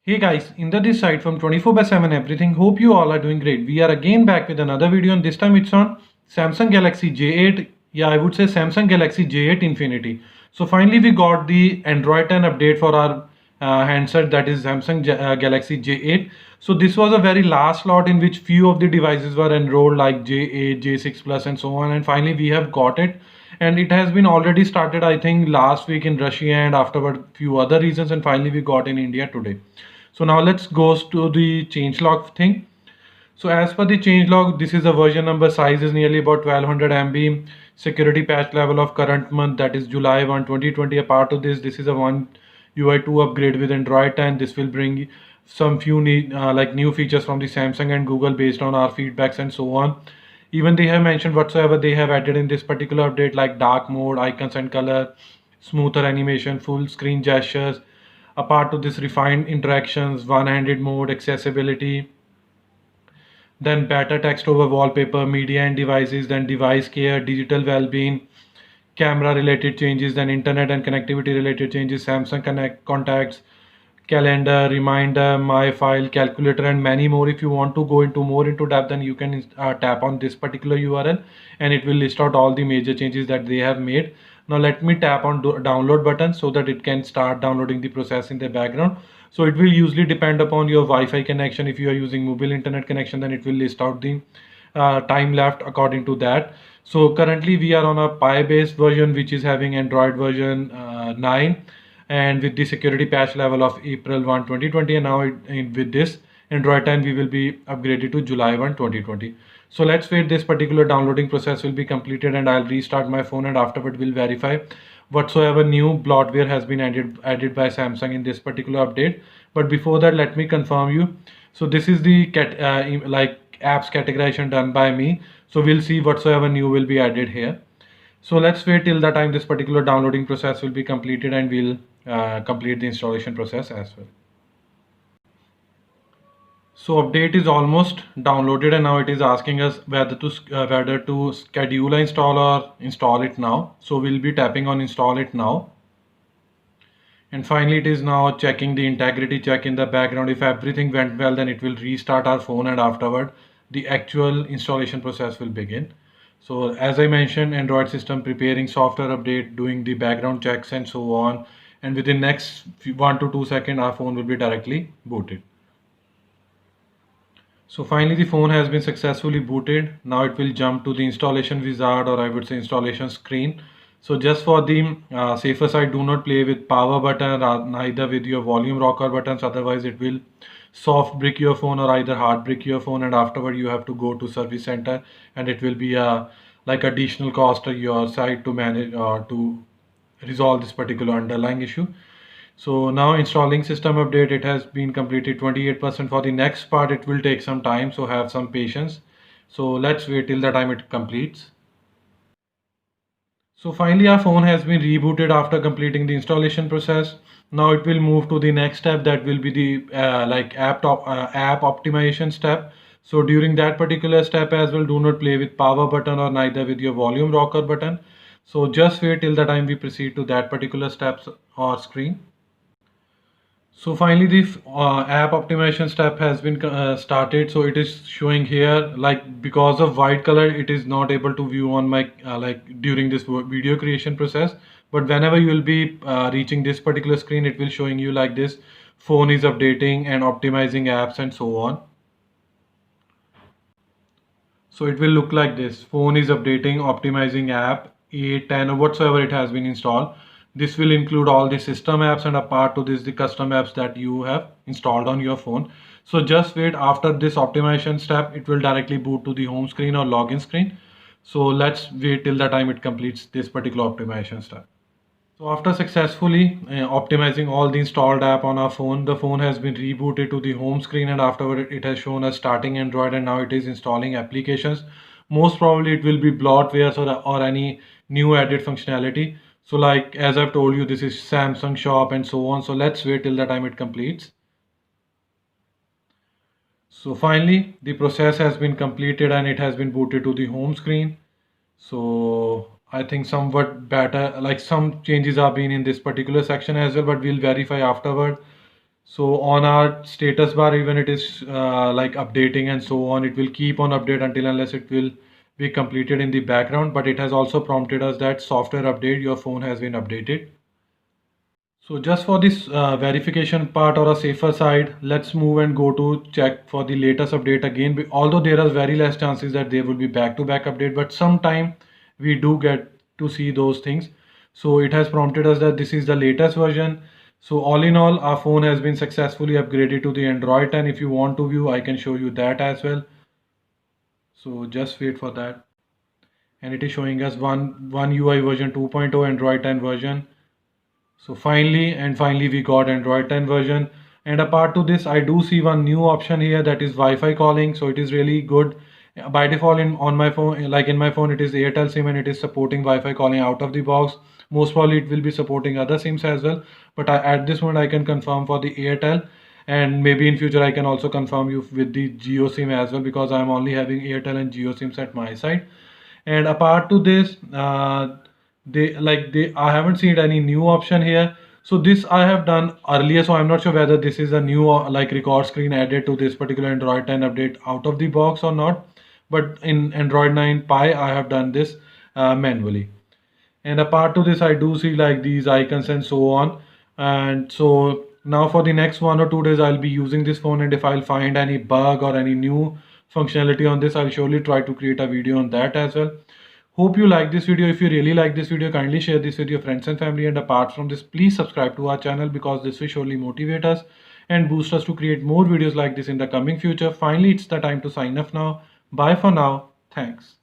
Hey guys, Inder this side from 24/7 everything. Hope you all are doing great. We are again back with another video and this time it's on Samsung Galaxy J8. Yeah, I would say Samsung Galaxy J8 Infinity. So finally we got the Android 10 update for our handset, that is Samsung Galaxy J8. So this was a very last slot in which few of the devices were enrolled like J8, J6 Plus and so on, and finally we have got it. And it has been already started I think last week in Russia and afterward few other regions, and finally we got in India today. So now let's go to the changelog thing. So as per the changelog, this is a version number, size is nearly about 1200 MB, security patch level of current month, that is July 1, 2020. A part of this is a one UI 2 upgrade with Android 10. This will bring some few like new features from the Samsung and Google based on our feedbacks and so on. Even they have mentioned whatsoever they have added in this particular update, like dark mode, icons and color, smoother animation, full screen gestures. Apart to this, refined interactions, one-handed mode, accessibility, then better text over wallpaper, media and devices, then device care, digital well-being, camera related changes, then internet and connectivity related changes, Samsung Connect contacts, calendar, reminder, my file, calculator, and many more. If you want to go into more into depth, then you can tap on this particular URL and it will list out all the major changes that they have made. Now let me tap on download button so that it can start downloading the process in the background. So it will usually depend upon your Wi-Fi connection. If you are using mobile internet connection, then it will list out the time left according to that. So currently we are on a Pi based version which is having Android version 9, and with the security patch level of April 1, 2020, and now with this Android 10 we will be upgraded to July 1, 2020. So let's wait, this particular downloading process will be completed and I'll restart my phone, and afterward we'll verify whatsoever new bloatware has been added by Samsung in this particular update. But before that, let me confirm you. So this is the like apps categorization done by me. So we'll see whatsoever new will be added here. So let's wait till the time this particular downloading process will be completed, and we'll complete the installation process as well. So update is almost downloaded, and now it is asking us whether to schedule a install or install it now. So we'll be tapping on install it now. And finally, it is now checking the integrity check in the background. If everything went well, then it will restart our phone, and afterward the actual installation process will begin. So as I mentioned, Android system preparing software update, doing the background checks and so on. And within next 1 to 2 seconds, our phone will be directly booted. So finally the phone has been successfully booted. Now it will jump to the installation wizard, or I would say installation screen. So just for the safer side, do not play with power button, neither with your volume rocker buttons, otherwise it will soft brick your phone or either hard brick your phone, and afterward you have to go to service center, and it will be a like additional cost to your side to manage or to resolve this particular underlying issue. So now installing system update, it has been completed 28%. For the next part it will take some time, so have some patience. So let's wait till the time it completes. So finally our phone has been rebooted after completing the installation process. Now it will move to the next step, that will be the like app optimization step. So during that particular step as well, do not play with power button or neither with your volume rocker button. So just wait till the time we proceed to that particular steps or screen. So finally the app optimization step has been started. So it is showing here, like because of white color it is not able to view on my like during this video creation process, but whenever you will be reaching this particular screen, it will showing you like this: phone is updating and optimizing apps and so on. So it will look like this: phone is updating, optimizing app 8, 10 or whatsoever it has been installed. This will include all the system apps, and a part to this the custom apps that you have installed on your phone. So just wait, after this optimization step it will directly boot to the home screen or login screen. So let's wait till the time it completes this particular optimization step. So after successfully optimizing all the installed app on our phone, the phone has been rebooted to the home screen, and afterward it has shown us starting Android, and now it is installing applications. Most probably it will be bloatwares or any new added functionality. So like as I've told you, this is Samsung Shop and so on. So let's wait till the time it completes. So finally the process has been completed and it has been booted to the home screen. So I think somewhat better, like some changes are being in this particular section as well, but we'll verify afterward. So on our status bar, even it is like updating and so on, it will keep on update until unless it will be completed in the background. But it has also prompted us that software update, your phone has been updated. So just for this verification part or a safer side, let's move and go to check for the latest update again. Although there are very less chances that there will be back-to-back update, but sometime we do get to see those things. So it has prompted us that this is the latest version. So all in all, our phone has been successfully upgraded to the Android 10. If you want to view, I can show you that as well. So just wait for that. And it is showing us one UI version 2.0, Android 10 version. So finally we got Android 10 version. And apart to this, I do see one new option here, that is Wi-Fi calling. So it is really good. By default on my phone, like in my phone, it is Airtel SIM and it is supporting Wi-Fi calling out of the box. Most probably it will be supporting other SIMs as well. But at this moment I can confirm for the Airtel, and maybe in future I can also confirm you with the Jio SIM as well, because I'm only having Airtel and Jio SIMs at my side. And apart to this, they I haven't seen any new option here. So this I have done earlier, so I'm not sure whether this is a new like record screen added to this particular Android 10 update out of the box or not. But in Android 9 Pie I have done this manually. And apart to this, I do see like these icons and so on. And so now for the next 1 or 2 days I'll be using this phone, and if I'll find any bug or any new functionality on this, I'll surely try to create a video on that as well. Hope you like this video. If you really like this video, kindly share this with your friends and family. And apart from this, please subscribe to our channel, because this will surely motivate us and boost us to create more videos like this in the coming future. Finally, it's the time to sign off now. Bye for now. Thanks.